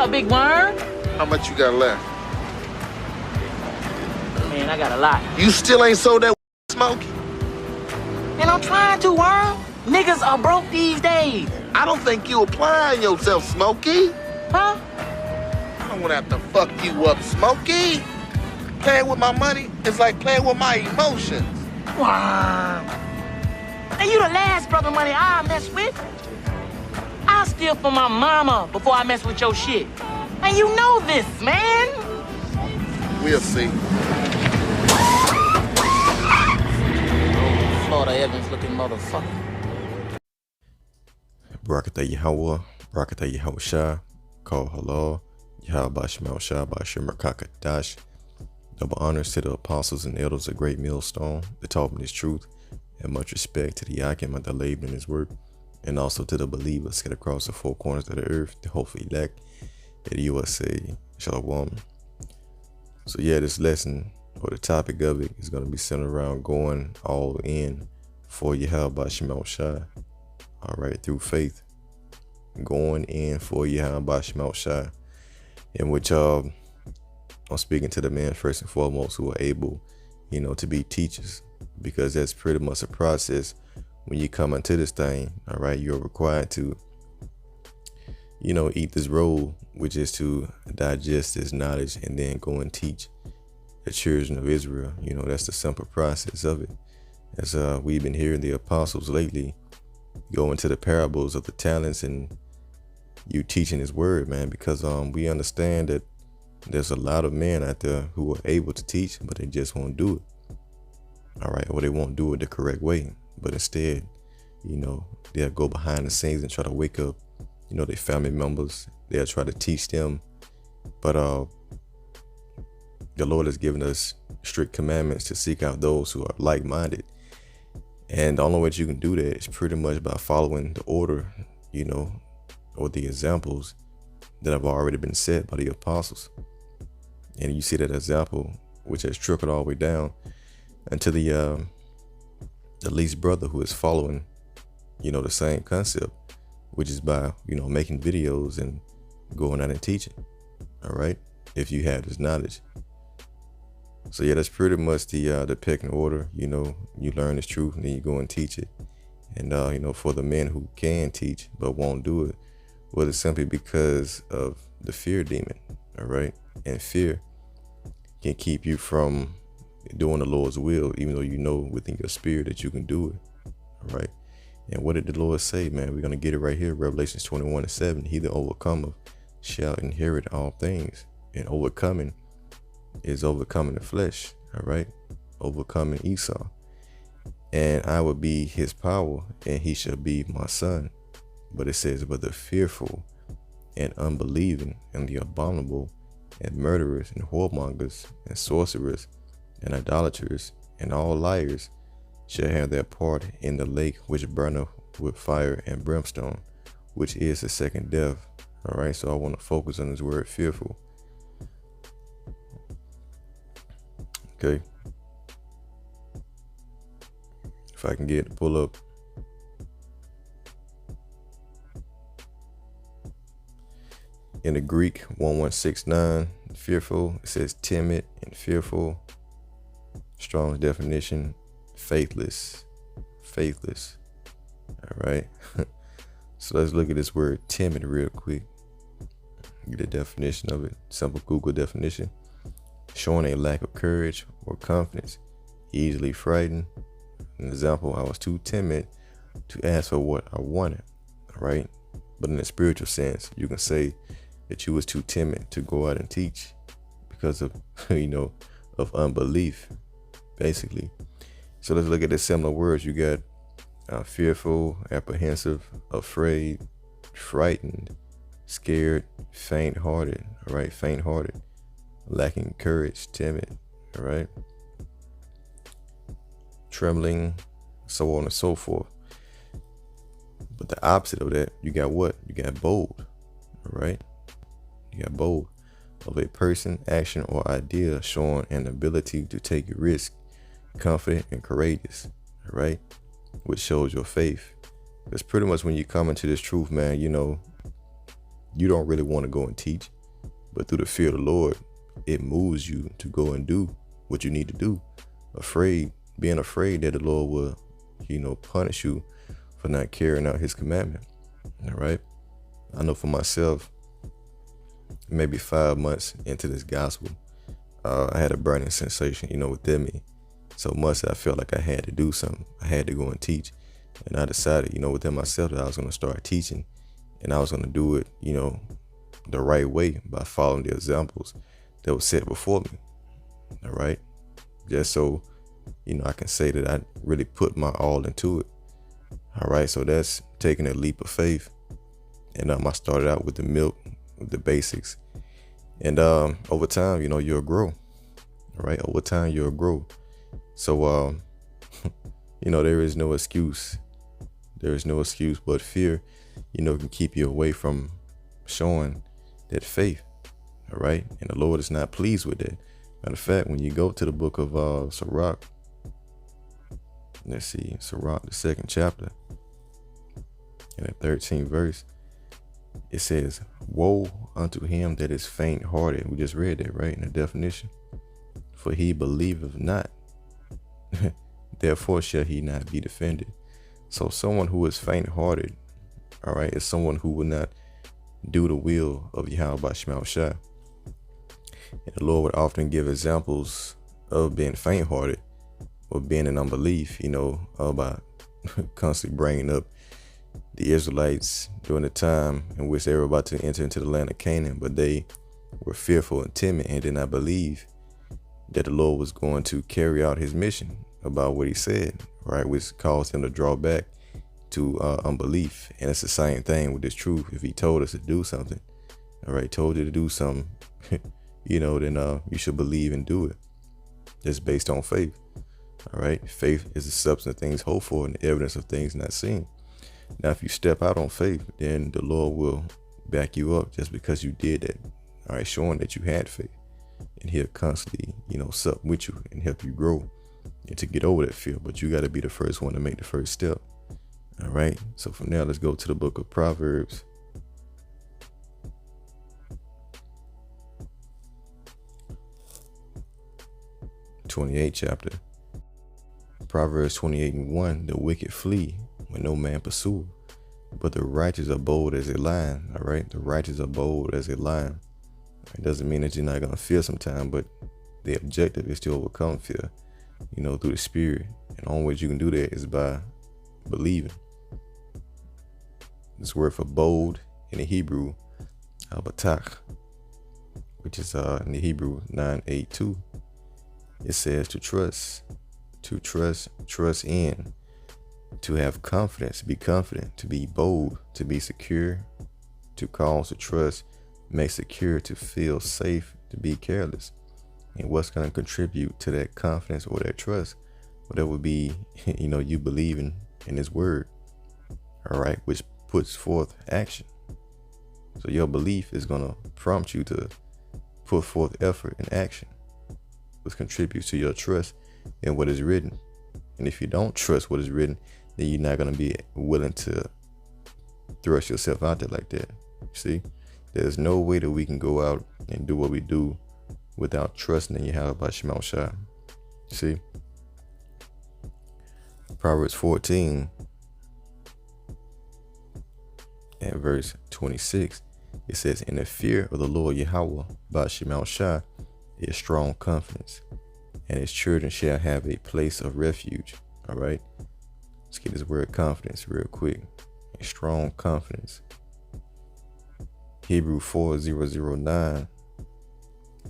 up, big worm? How much you got left? Man, I got a lot. You still ain't sold that Smokey? And I'm trying to, worm. Niggas are broke these days. I don't think you applying yourself, Smokey. Huh? I don't wanna have to fuck you up, Smokey. Playing with my money is like playing with my emotions. Worm. And you the last brother money I mess with. I'll steal from my mama before I mess with your shit. And you know this, man. We'll see. Florida Evans looking motherfucker. Barakatah Yahweh, Barakatah Yahweh Shah, Call Halal, Yahweh Shemal Shah, Bashimar Kakadash. Double honors to the apostles and elders of Great Millstone that taught me this truth, and much respect to the Yakim that labored in his work, and also to the believers scattered across the four corners of the earth, the hopefully elect at the USA. Shalom. So yeah, this lesson, or the topic of it, is going to be centered around going all in for Yahweh Shemal Shah. All right, through faith, going in for Yahweh Shemal Shah, in which I'm speaking to the men first and foremost who are able, to be teachers, because that's pretty much a process. When you come into this thing, all right, you're required to, eat this roll, which is to digest this knowledge and then go and teach the children of Israel. That's the simple process of it. As we've been hearing the apostles lately go into the parables of the talents and you teaching his word, man, because we understand that there's a lot of men out there who are able to teach, but they just won't do it. All right, or they won't do it the correct way. But instead, they'll go behind the scenes and try to wake up, their family members. They'll try to teach them. But the Lord has given us strict commandments to seek out those who are like-minded. And the only way you can do that is pretty much by following the order, or the examples that have already been set by the apostles. And you see that example, which has trickled all the way down unto the least brother who is following, the same concept, which is by, making videos and going out and teaching. All right, if you have this knowledge. So yeah, that's pretty much the pecking order. You learn this truth and then you go and teach it. And for the men who can teach but won't do it, well, it's simply because of the fear demon. All right, and fear can keep you from doing the Lord's will, even though you know within your spirit that you can do it. All right. And what did the Lord say, man? We're going to get it right here. Revelations 21:7. He that overcometh shall inherit all things. And overcoming is overcoming the flesh. All right. Overcoming Esau. And I will be his power, and he shall be my son. But it says, but the fearful and unbelieving and the abominable and murderers and whoremongers and sorcerers and idolaters and all liars shall have their part in the lake which burneth with fire and brimstone, which is the second death. All right, so I want to focus on this word fearful. Okay. If I can get it to pull up. In the Greek 1169, fearful, it says timid and fearful. Strong's definition, faithless. All right. So let's look at this word timid real quick. Get a definition of it. Simple Google definition. Showing a lack of courage or confidence. Easily frightened. An example, I was too timid to ask for what I wanted. All right. But in a spiritual sense, you can say that you was too timid to go out and teach because of, of unbelief, basically. So let's look at the similar words. You got fearful, apprehensive, afraid, frightened, scared, faint-hearted. All right, faint-hearted, lacking courage, timid. All right, trembling, so on and so forth. But the opposite of that, you got what? You got bold. All right, you got bold, of a person, action, or idea showing an ability to take a risk, confident and courageous. All right, which shows your faith. That's pretty much when you come into this truth, man. you don't really want to go and teach, but through the fear of the Lord, it moves you to go and do what you need to do. Being afraid that the Lord will, punish you for not carrying out his commandment. All right. I know for myself, maybe 5 months into this gospel, I had a burning sensation, within me. So much that I felt like I had to do something. I had to go and teach. And I decided, within myself that I was going to start teaching, and I was going to do it, the right way by following the examples that were set before me. All right. Just so, I can say that I really put my all into it. All right. So that's taking a leap of faith. And I started out with the milk, with the basics. And over time, you'll grow. All right. Over time, you'll grow. So, there is no excuse. There is no excuse, but fear, can keep you away from showing that faith. All right. And the Lord is not pleased with that. Matter of fact, when you go to the book of Sirach, let's see, Sirach, the 2nd chapter, in the 13th verse, it says, woe unto him that is faint hearted. We just read that, right? In the definition. For he believeth not. Therefore shall he not be defended. So someone who is faint hearted, all right, is someone who will not do the will of Yahweh Bashmal Shah. And the Lord would often give examples of being faint hearted or being in unbelief, about constantly bringing up the Israelites during the time in which they were about to enter into the land of Canaan, but they were fearful and timid and did not believe that the Lord was going to carry out his mission about what he said, right? Which caused them to draw back to unbelief. And it's the same thing with this truth. If he told us to do something, all right, told you to do something, then you should believe and do it. It's based on faith. All right. Faith is the substance of things hoped for and the evidence of things not seen. Now, if you step out on faith, then the Lord will back you up just because you did that. All right. Showing that you had faith, and he'll constantly, sup with you and help you grow and to get over that fear. But you got to be the first one to make the first step. All right. So from now, let's go to the book of Proverbs. Chapter. Proverbs 28:1. The wicked flee when no man pursue, but the righteous are bold as a lion. All right. The righteous are bold as a lion. It doesn't mean that you're not going to fear sometime, but the objective is to overcome fear, through the spirit. And the only way you can do that is by believing. This word for bold in the Hebrew, batach, which is in the Hebrew 9:8-2. It says to trust in, to have confidence, be confident, to be bold, to be secure, to cause to trust, make secure, to feel safe, to be careless. And what's going to contribute to that confidence or that trust? Well, that would be, you believing in his word, all right, which puts forth action. So your belief is going to prompt you to put forth effort and action, which contributes to your trust in what is written. And if you don't trust what is written, then you're not going to be willing to thrust yourself out there like that. See, there's no way that we can go out and do what we do without trusting in Yahweh Bashmal Shah. See, Proverbs 14 and verse 26, it says, in the fear of the Lord Yahweh Bashmal Shah is strong confidence, and his children shall have a place of refuge. All right. Let's get this word confidence real quick. A strong confidence. Hebrew 4:009.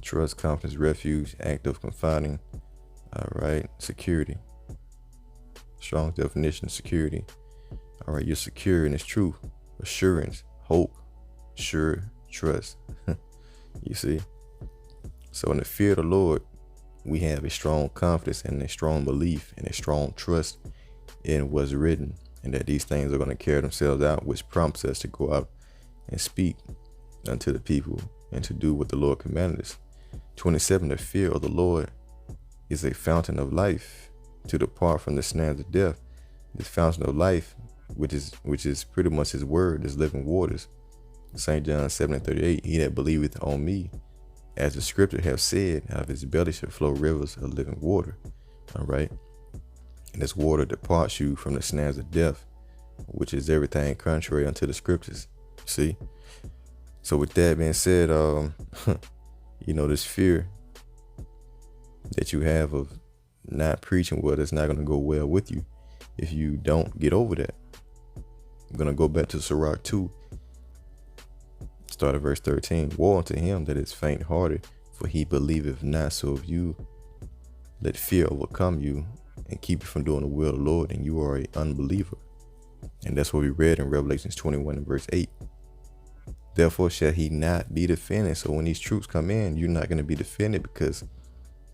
Trust, confidence, refuge, act of confiding. All right. Security. Strong definition of security. All right. You're secure in his truth. Assurance, hope, sure, trust. You see? So in the fear of the Lord, we have a strong confidence and a strong belief and a strong trust in what's written, and that these things are going to carry themselves out, which prompts us to go out and speak unto the people and to do what the Lord commanded us. 27, the fear of the Lord is a fountain of life, to depart from the snares of death. This fountain of life, which is pretty much his word, is living waters. St. John 7:38, he that believeth on me, as the scripture have said, out of his belly shall flow rivers of living water. All right. And this water departs you from the snares of death, which is everything contrary unto the scriptures. See? So with that being said, this fear that you have of not preaching well, it's not going to go well with you if you don't get over that. I'm going to go back to Sirach 2, start at verse 13. Woe unto him that is faint-hearted, for he believeth not. So if you let fear overcome you and keep you from doing the will of the Lord, and you are an unbeliever. And that's what we read in Revelations 21 and verse 8. Therefore shall he not be defended. So when these troops come in, you're not going to be defended, because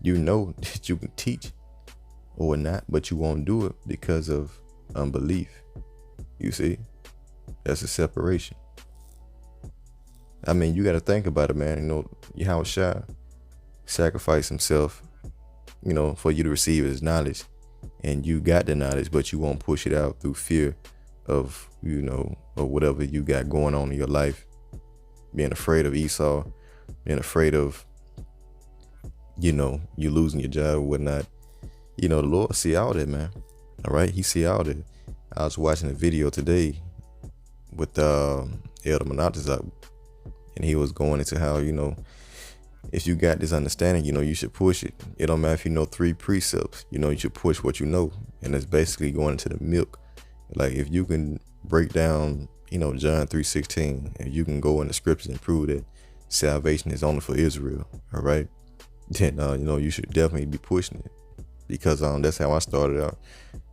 you know that you can teach or not, but you won't do it because of unbelief. You see, that's a separation. I mean, you got to think about it, man. Yahushua sacrificed himself, for you to receive his knowledge, and you got the knowledge, but you won't push it out through fear of, or whatever you got going on in your life, being afraid of Esau, being afraid of, you losing your job or whatnot. The Lord see all that, man. All right. He see all that. I was watching a video today with Elder Monatizak, and he was going into how, if you got this understanding, you should push it. It don't matter if you know 3 precepts, you should push what you know. And it's basically going into the milk. Like if you can break down, John 3:16, and you can go in the scriptures and prove that salvation is only for Israel, all right, then, you should definitely be pushing it, because that's how I started out.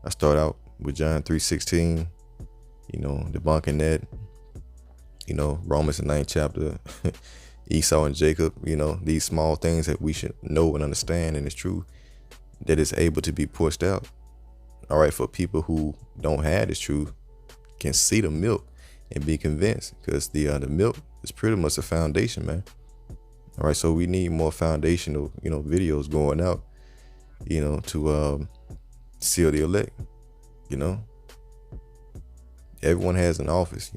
I started out with John 3:16, debunking that, Romans the 9th chapter, Esau and Jacob, these small things that we should know and understand, and it's true that it's able to be pushed out. All right, for people who don't have this truth, can see the milk and be convinced, because the milk is pretty much the foundation, man. All right, so we need more foundational, videos going out, to seal the elect. Everyone has an office,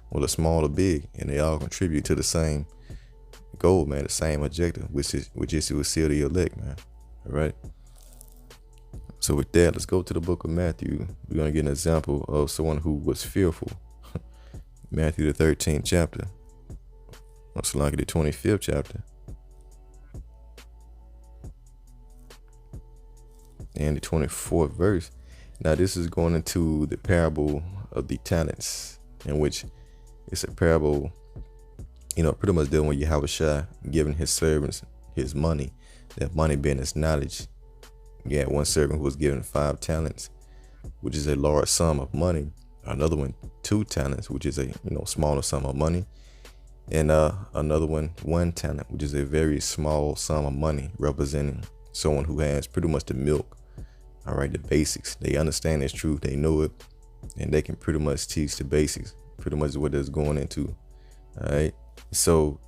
whether small or big, and they all contribute to the same goal, man, the same objective, which is to seal the elect, man. All right. So with that, let's go to the book of Matthew. We're going to get an example of someone who was fearful. Matthew the 13th chapter. Most likely the 25th chapter. And the 24th verse. Now this is going into the parable of the talents, in which it's a parable, pretty much dealing with Yahushua giving his servants his money, that money being his knowledge. You had one servant who was given 5 talents, which is a large sum of money. Another one, 2 talents, which is a smaller sum of money. And another one, 1 talent, which is a very small sum of money, representing someone who has pretty much the milk. All right, the basics. They understand this truth, they know it, and they can pretty much teach the basics, pretty much what it's going into. All right. So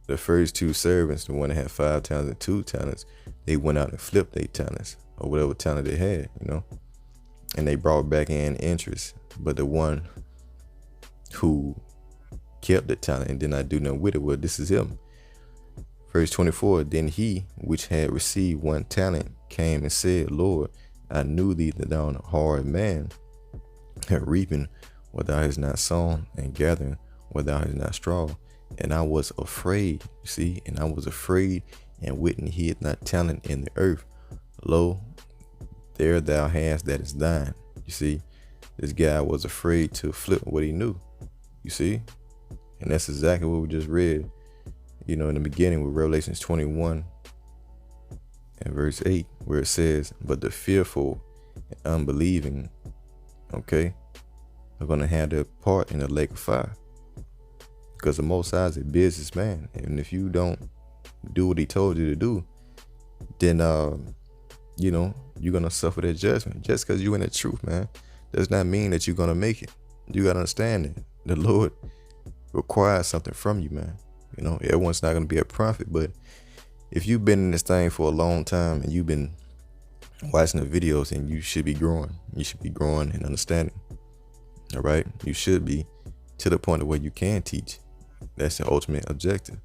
the first 2 servants, the one that had 5 talents and 2 talents, they went out and flipped their talents, or whatever talent they had, and they brought back in interest. But the one who kept the talent and did not do nothing with it, well, this is him. Verse 24, then he which had received 1 talent came and said, Lord, I knew thee that thou art a hard man, reaping where thou hast not sown, and gathering where thou hast not strawed. And I was afraid, and I was afraid, and went and hid not talent in the earth. Lo, there thou hast that is thine. You see, this guy was afraid to flip what he knew. You see, and that's exactly what we just read, in the beginning with Revelations 21 and verse 8, where it says, but the fearful and unbelieving, are going to have their part in the lake of fire. Because the Most High is a businessman, and if you don't do what he told you to do, then you're gonna suffer that judgment. Just because you're in the truth, man, does not mean that you're gonna make it. You gotta understand that the Lord requires something from you, man. Everyone's not gonna be a prophet, but if you've been in this thing for a long time and you've been watching the videos, and you should be growing. You should be growing in understanding. All right, you should be to the point of where you can teach. That's the ultimate objective.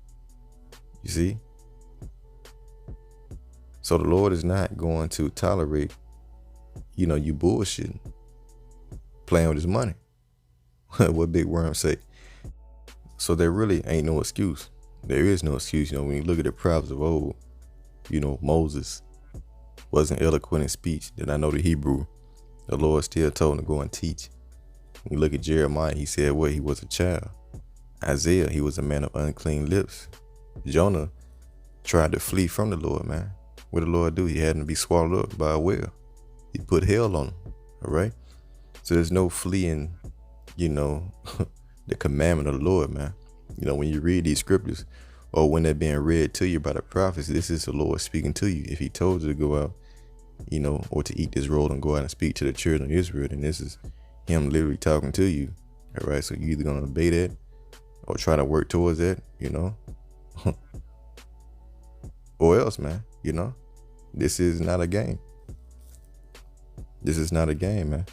You see? So the Lord is not going to tolerate, you bullshitting, playing with his money. What Big Worm say? So there really ain't no excuse. There is no excuse. When you look at the prophets of old, Moses wasn't eloquent in speech. Did I know the Hebrew? The Lord still told him to go and teach. When you look at Jeremiah, he said he was a child. Isaiah, he was a man of unclean lips. Jonah tried to flee from the Lord, man. What did the Lord do? He had to be swallowed up by a whale. He put hell on him. All right. So there's no fleeing, the commandment of the Lord, man. When you read these scriptures, or when they're being read to you by the prophets, this is the Lord speaking to you. If he told you to go out, or to eat this roll and go out and speak to the children of Israel, then this is him literally talking to you. All right. So you're either going to obey that or try to work towards that, or else, man, this is not a game. This is not a game, man.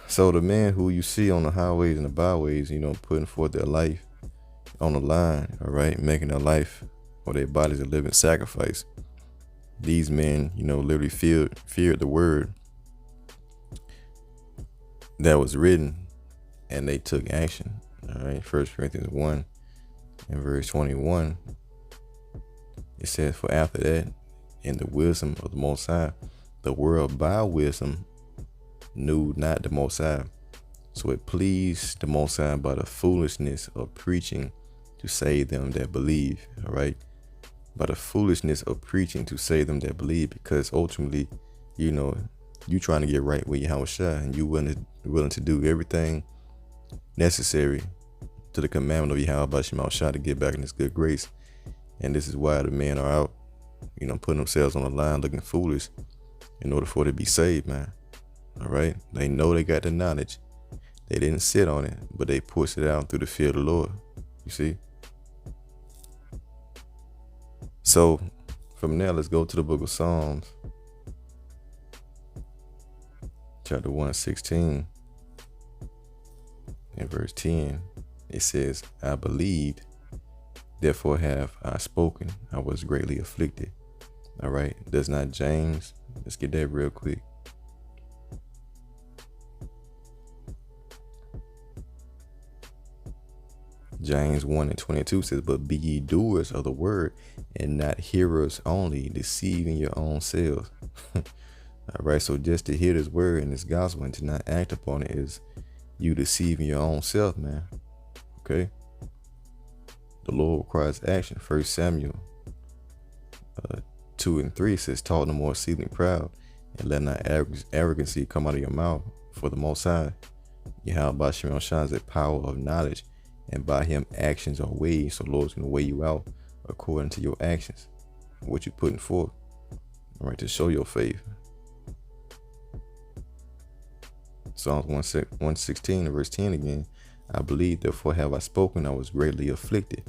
So the men who you see on the highways and the byways, putting forth their life on the line, all right, making their life or their bodies a living sacrifice. These men, literally feared the word that was written, and they took action. All right, 1 Corinthians 1 and verse 21. It says, for after that, in the wisdom of the Most High, the world by wisdom knew not the Most High. So it pleased the Most High by the foolishness of preaching to save them that believe. All right. By the foolishness of preaching to save them that believe, because ultimately, you trying to get right with Yahushua, and you willing to do everything necessary to the commandment of Yahushua to get back in his good grace. And this is why the men are out, putting themselves on the line, looking foolish in order for it to be saved, man. All right. They know they got the knowledge. They didn't sit on it, but they pushed it out through the fear of the Lord. You see? So from there, let's go to the book of Psalms, chapter 116 and verse 10. It says, I believed, therefore have I spoken. I was greatly afflicted. All right. Does not James, let's get that real quick. James 1 and 22 says, but be ye doers of the word and not hearers only, deceiving your own selves. All right. So just to hear this word and this gospel and to not act upon it is you deceiving your own self, man. Okay. The Lord requires action. 1 Samuel 2 and 3 says, talk no more exceedingly proud, and let not arrogancy come out of your mouth. For the Most High, Yahweh Shemel shines a power of knowledge, and by him actions are weighed. So the Lord's going to weigh you out according to your actions, what you're putting forth, all right, to show your faith. Psalms 116 verse 10 again. I believe, therefore have I spoken. I was greatly afflicted.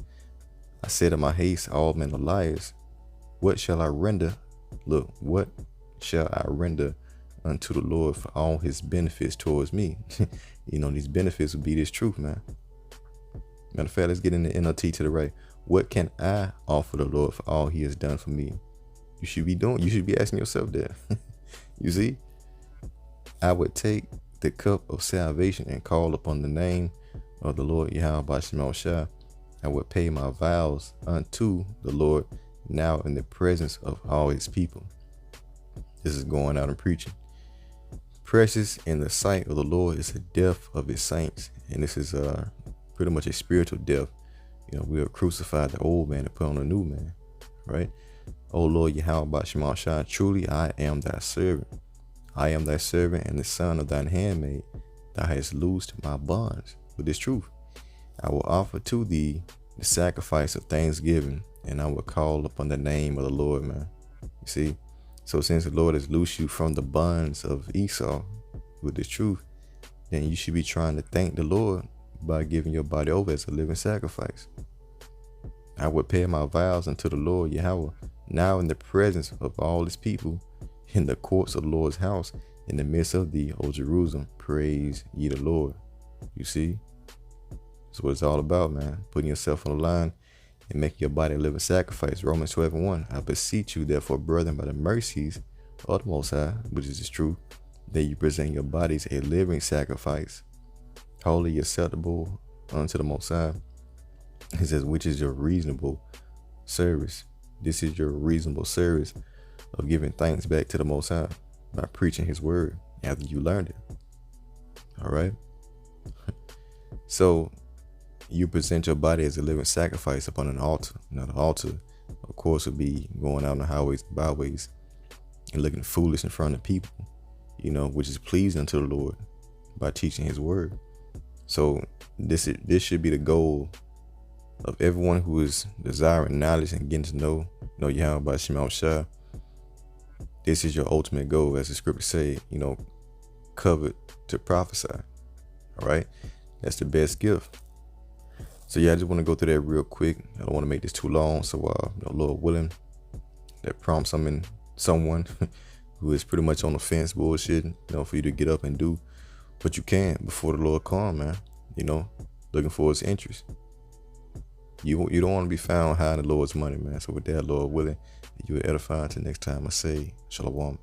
I said in my haste, all men are liars. What shall I render? Look, what shall I render unto the Lord for all his benefits towards me? These benefits would be this truth, man. Matter of fact, let's get in the NLT to the right. What can I offer the Lord for all he has done for me? You should be asking yourself that. You see, I would take the cup of salvation and call upon the name of the Lord Yahweh Shemel. I would pay my vows unto the Lord now in the presence of all his people. This is going out and preaching. Precious in the sight of the Lord is the death of his saints. And this is pretty much a spiritual death. We are crucified the old man and put on a new man, right? O Lord Yahweh Shemel, truly I am thy servant. I am thy servant and the son of thine handmaid. Thou hast loosed my bonds with this truth. I will offer to thee the sacrifice of thanksgiving, and I will call upon the name of the Lord, man. You see? So since the Lord has loosed you from the bonds of Esau with this truth, then you should be trying to thank the Lord by giving your body over as a living sacrifice. I would pay my vows unto the Lord Yahweh, now in the presence of all his people, in the courts of the Lord's house, in the midst of thee, O Jerusalem, praise ye the Lord. You see? That's what it's all about, man. Putting yourself on the line and making your body a living sacrifice. Romans 12:1. I beseech you, therefore, brethren, by the mercies of the Most High, which is true, that you present your bodies a living sacrifice, holy, acceptable unto the Most High. He says, which is your reasonable service. This is your reasonable service of giving thanks back to the Most High by preaching His word after you learned it. All right. So you present your body as a living sacrifice upon an altar. Now, the altar, of course, would be going out on the highways and byways and looking foolish in front of people, which is pleasing unto the Lord by teaching His word. So this should be the goal of everyone who is desiring knowledge and getting to know Yahweh by Shema Shah. This is your ultimate goal, as the scripture say, covered to prophesy. All right, that's the best gift. So yeah, I just want to go through that real quick. I don't want to make this too long. So Lord willing, that prompts someone who is pretty much on the fence bullshitting, for you to get up and do what you can before the Lord come, man. Looking for His interest. You don't want to be found hiding the Lord's money, man. So with that, Lord willing, you will edify until next time I say, Shalom.